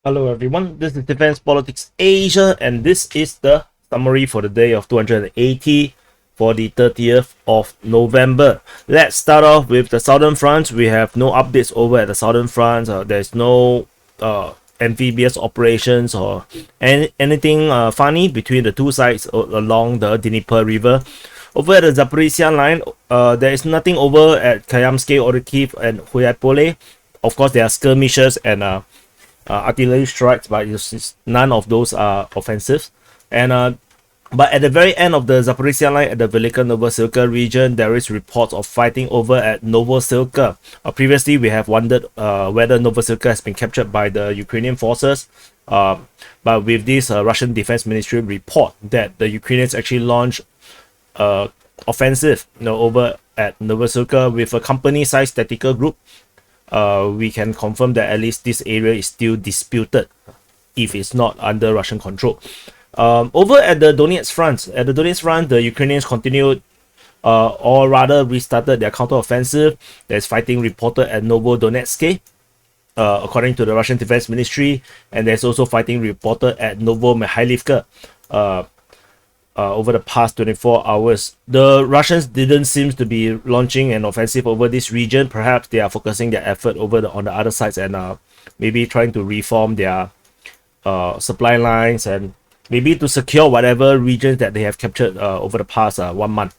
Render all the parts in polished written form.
Hello everyone, this is Defense Politics Asia and this is the summary for the day of 280 for the 30th of November. Let's start off with the Southern Front. We have no updates over at the Southern Front. There's no amphibious operations or anything funny between the two sides along the Dnieper River. Over at the Zaporizhia line, there is nothing over at Kayamsky, Orikhiv, and Huyapole. Of course, there are skirmishes and artillery strikes, but none of those are offensive. And but at the very end of the Zaporizhia line at the Velika Novosilka region, there is reports of fighting over at Novosilka. Previously, we have wondered whether Novosilka has been captured by the Ukrainian forces. But with this Russian Defense Ministry report that the Ukrainians actually launched offensive, over at Novosilka with a company-sized tactical group, we can confirm that at least this area is still disputed if it's not under Russian control. Over at the Donetsk front, the Ukrainians continued, or rather restarted their counteroffensive. There's fighting reported at Novodonetsk, according to the Russian Defense Ministry, and there's also fighting reported at Novomykhailivka. Over the past 24 hours. The Russians didn't seem to be launching an offensive over this region. Perhaps they are focusing their effort on the other sides and maybe trying to reform their supply lines and maybe to secure whatever regions that they have captured over the past 1 month.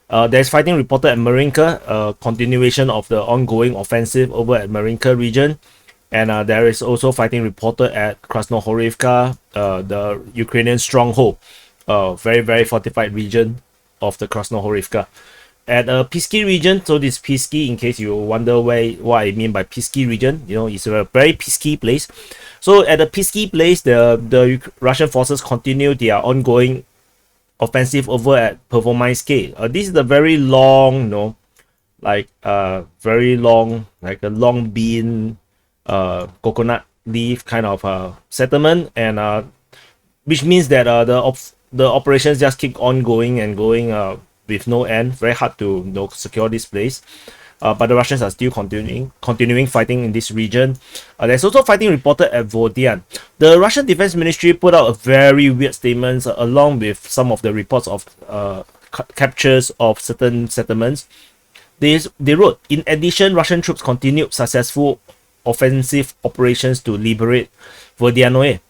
There's fighting reported at Marinka, continuation of the ongoing offensive over at Marinka region. And there is also fighting reported at Krasnohorivka, the Ukrainian stronghold. Very, very fortified region of the Krasnohorivka. At Pisky region, so this Pisky, in case you wonder what I mean by Pisky region, it's a very Pisky place. So at the Pisky place, the Russian forces continue their ongoing offensive over at Pervomaisky. This is a very long, very long, like a long bean, coconut leaf kind of settlement, and which means that the operations just keep on going and going with no end. Very hard to secure this place. But the Russians are still continuing fighting in this region. There's also fighting reported at Vodian. The Russian Defense Ministry put out a very weird statement along with some of the reports of captures of certain settlements. They wrote, in addition, Russian troops continued successful offensive operations to liberate Vodianoe.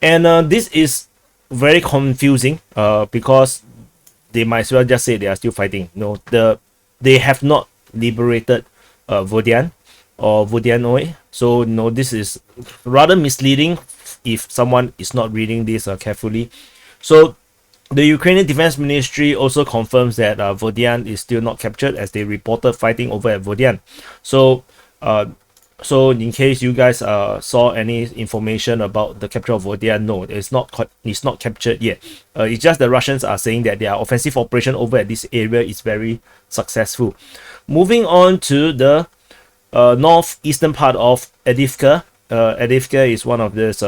And this is very confusing because they might as well just say they are still fighting. They have not liberated Vodian or Vodianoe. So this is rather misleading if someone is not reading this carefully. So the Ukrainian Defense Ministry also confirms that Vodian is still not captured, as they reported fighting over at Vodian. So in case you guys saw any information about the capture of Vodian, no, it's not captured yet. It's just the Russians are saying that their offensive operation over at this area is very successful. Moving on to the northeastern part of Avdiivka. Avdiivka is one of this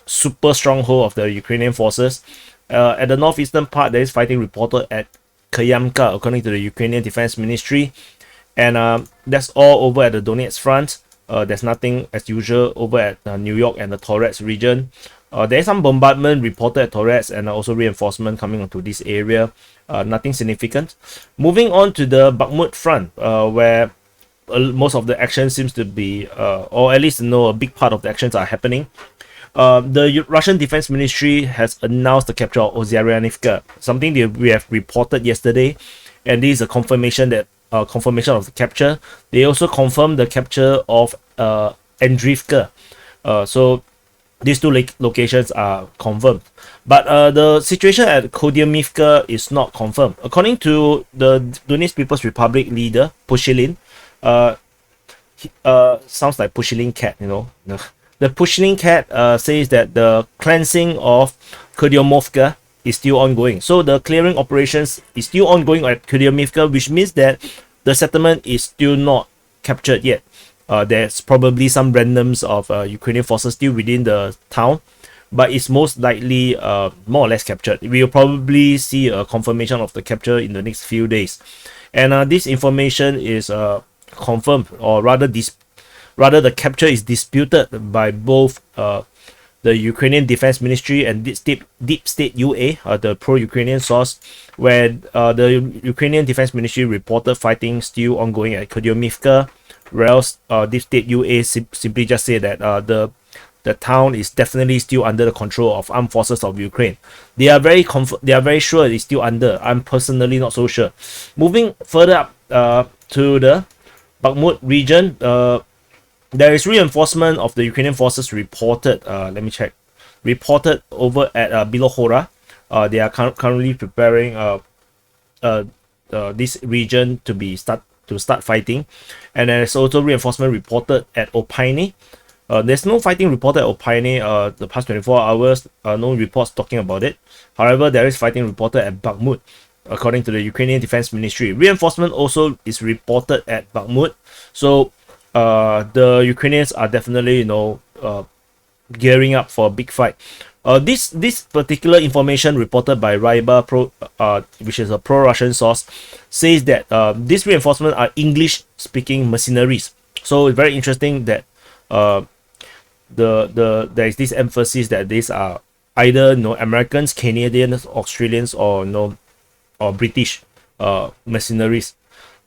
super stronghold of the Ukrainian forces. At the northeastern part, there is fighting reported at Kayamka, according to the Ukrainian Defense Ministry. And that's all over at the Donetsk front. There's nothing as usual over at New York and the Torets region. There's some bombardment reported at Torets and also reinforcement coming onto this area. Nothing significant. Moving on to the Bakhmut front, where most of the action seems to be, or at least a big part of the actions are happening. The Russian Defense Ministry has announced the capture of Serebrianka, something that we have reported yesterday, and this is a confirmation of the capture. They also confirmed the capture of Andriivka. So these two locations are confirmed. But the situation at Kodyamivka is not confirmed. According to the Donetsk People's Republic leader, Pushilin, sounds like Pushilin cat, The Pushilin cat says that the cleansing of Kodyamivka is still ongoing. So the clearing operations is still ongoing at Kodyamivka, which means that the settlement is still not captured yet. There's probably some randoms of Ukrainian forces still within the town, but it's most likely more or less captured. We will probably see a confirmation of the capture in the next few days. And this information is confirmed, or rather the capture is disputed by both the Ukrainian Defense Ministry and Deep State UA, the pro-Ukrainian source, where the Ukrainian Defense Ministry reported fighting still ongoing at Kudyomivka, whereas Deep State UA simply just said that the town is definitely still under the control of armed forces of Ukraine. They are very sure it's still under. I'm personally not so sure. Moving further up to the Bakhmut region, there is reinforcement of the Ukrainian forces reported. Let me check. Reported over at Bilohora. They are currently preparing this region to start fighting, and there's also reinforcement reported at Opaini. There's no fighting reported at Opaini the past 24 hours. No reports talking about it. However, there is fighting reported at Bakhmut, according to the Ukrainian Defense Ministry. Reinforcement also is reported at Bakhmut. So the Ukrainians are definitely, gearing up for a big fight. This particular information reported by Ryba which is a pro-Russian source, says that these reinforcements are English-speaking mercenaries. So it's very interesting that there is this emphasis that these are either Americans, Canadians, Australians, or British mercenaries.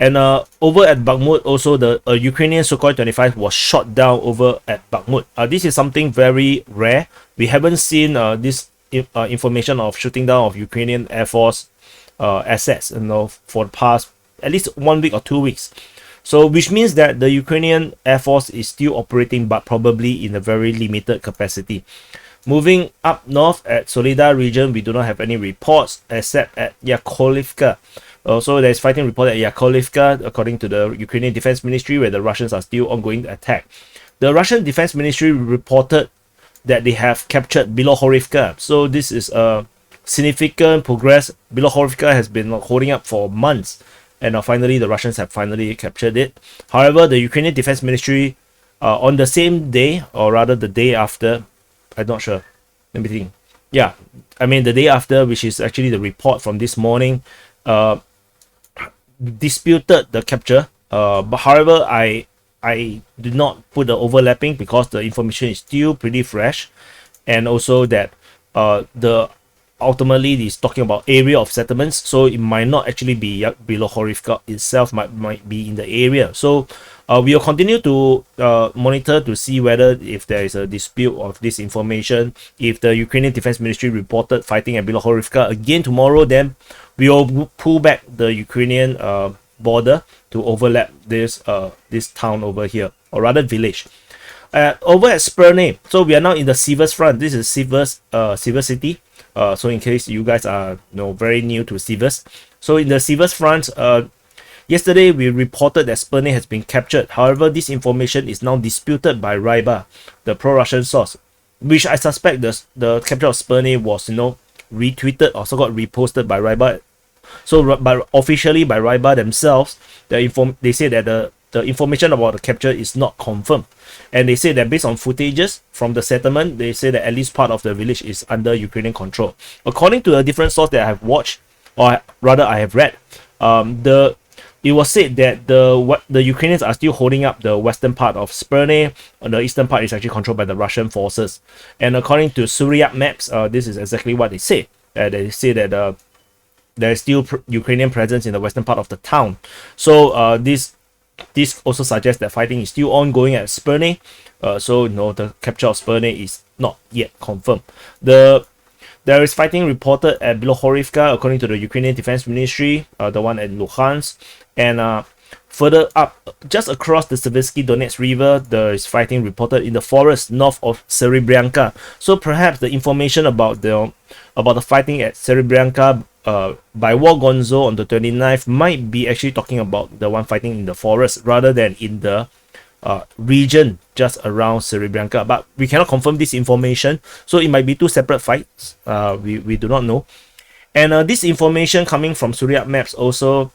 And over at Bakhmut, also the Ukrainian Sukhoi 25 was shot down over at Bakhmut. This is something very rare. We haven't seen this information of shooting down of Ukrainian Air Force assets, for the past at least 1 week or 2 weeks. So, which means that the Ukrainian Air Force is still operating, but probably in a very limited capacity. Moving up north at Soledar region, we do not have any reports except at Yakovlivka. Also, there is fighting reported at Yakovlivka, according to the Ukrainian Defense Ministry, where the Russians are still ongoing the attack. The Russian Defense Ministry reported that they have captured Bilohorivka. So this is a significant progress. Bilohorivka has been holding up for months, and finally the Russians have finally captured it. However, the Ukrainian Defense Ministry on the same day, or rather the day after, I'm not sure, let me think. Yeah, I mean the day after, which is actually the report from this morning, disputed the capture. But however, I did not put the overlapping because the information is still pretty fresh, and also that the ultimately is talking about area of settlements, so it might not actually be Bilohorivka itself, might be in the area. So we will continue to monitor to see whether if there is a dispute of this information. If the Ukrainian Defense Ministry reported fighting at Bilohorivka again tomorrow, then we will pull back the Ukrainian border to overlap this town over here, or rather village. Over at Sperne, so we are now in the Sivas front. This is Sivas city. So in case you guys are very new to Sivas, so in the Sivas front, yesterday we reported that Sperne has been captured. However, this information is now disputed by Ryba, the pro-Russian source, which I suspect the capture of Sperne was retweeted or so-called reposted by Ryba. So officially by Ryba themselves, they say that the information about the capture is not confirmed. And they say that based on footages from the settlement, they say that at least part of the village is under Ukrainian control. According to a different source that I have watched, or rather I have read, it was said that the Ukrainians are still holding up the western part of Sperne, and the eastern part is actually controlled by the Russian forces. And according to SITREP maps, this is exactly what they say. They say that there is still Ukrainian presence in the western part of the town. So this also suggests that fighting is still ongoing at Sperne. So the capture of Sperne is not yet confirmed. There is fighting reported at Bilohorivka, according to the Ukrainian Defense Ministry, the one at Luhansk. And further up, just across the Seversky Donetsk River, there is fighting reported in the forest north of Serebrianka. So perhaps the information about the fighting at Serebrianka by War Gonzo on the 29th might be actually talking about the one fighting in the forest rather than in the region just around Serebrianka. But we cannot confirm this information, so it might be two separate fights. We do not know. And this information coming from SITREP maps also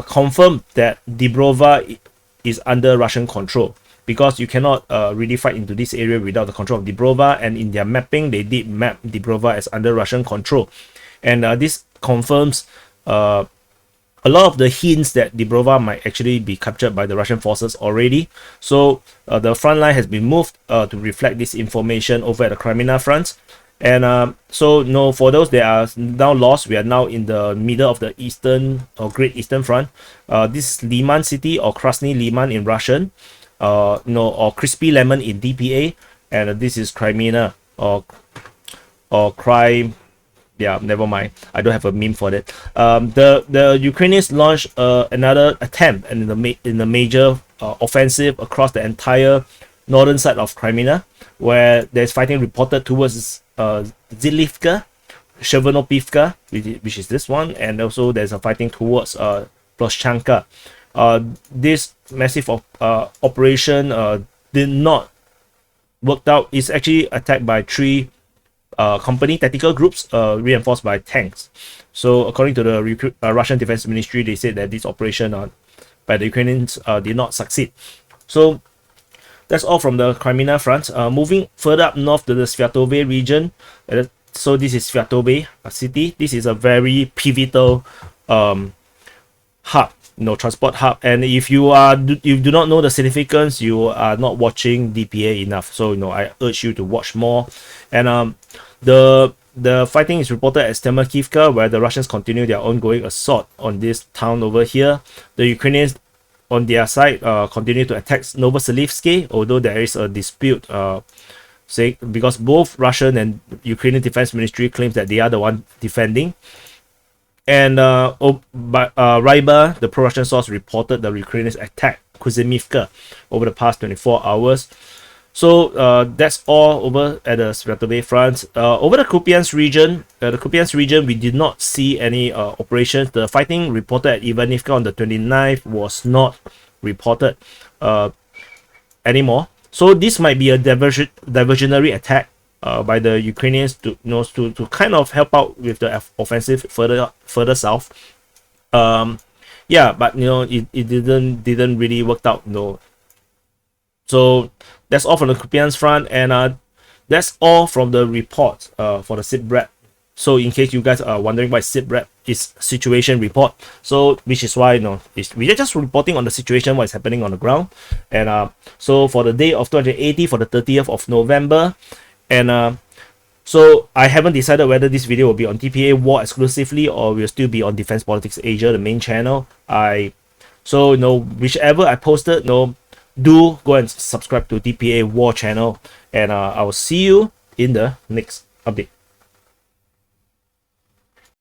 confirm that Dibrova is under Russian control, because you cannot really fight into this area without the control of Dibrova, and in their mapping they did map Dibrova as under Russian control. And this confirms a lot of the hints that Dibrova might actually be captured by the Russian forces already. So the front line has been moved to reflect this information over at the Crimea front. And so no, for those that are now lost, we are now in the middle of the eastern or Great Eastern Front. This is Liman City, or Krasny Liman in Russian, or Crispy Lemon in DPA, and this is Crimea, or Crime. Yeah, never mind. I don't have a meme for that. The Ukrainians launched another attempt in the major offensive across the entire northern side of Crimea, where there's fighting reported towards Zilivka, Chevenopivka, which is this one, and also there's a fighting towards Ploshchanka. This massive operation did not worked out. It's actually attacked by three company tactical groups reinforced by tanks. So according to the Russian Defense Ministry, they said that this operation by the Ukrainians did not succeed. So that's all from the Crimea front. Moving further up north to the Sviatove region. So this is Sviatove city. This is a very pivotal hub, transport hub. And if you do not know the significance, you are not watching DPA enough. So I urge you to watch more. And the fighting is reported at Stemerkivka, where the Russians continue their ongoing assault on this town over here. The Ukrainians, on their side, continue to attack Novoselivsky, although there is a dispute, because both Russian and Ukrainian Defense Ministry claims that they are the one defending. And Ryba, the pro-Russian source, reported the Ukrainians attacked Kuzymivka over the past 24 hours. So that's all over at the Sviatove front. Over the Kupiansk region, we did not see any operations. The fighting reported at Ivanivka on the 29th was not reported anymore. So this might be a diversionary attack by the Ukrainians to kind of help out with the offensive further south. Yeah, but it didn't really work out. So that's all from the Kupiansk front, and that's all from the report for the SITREP. So in case you guys are wondering why SITREP is situation report, so which is why we are just reporting on the situation, what's happening on the ground. And so for the day of 280, for the 30th of November, and so I haven't decided whether this video will be on DPA War exclusively or will still be on Defense Politics Asia, the main channel. Whichever I posted, do go and subscribe to DPA War channel, and I will see you in the next update.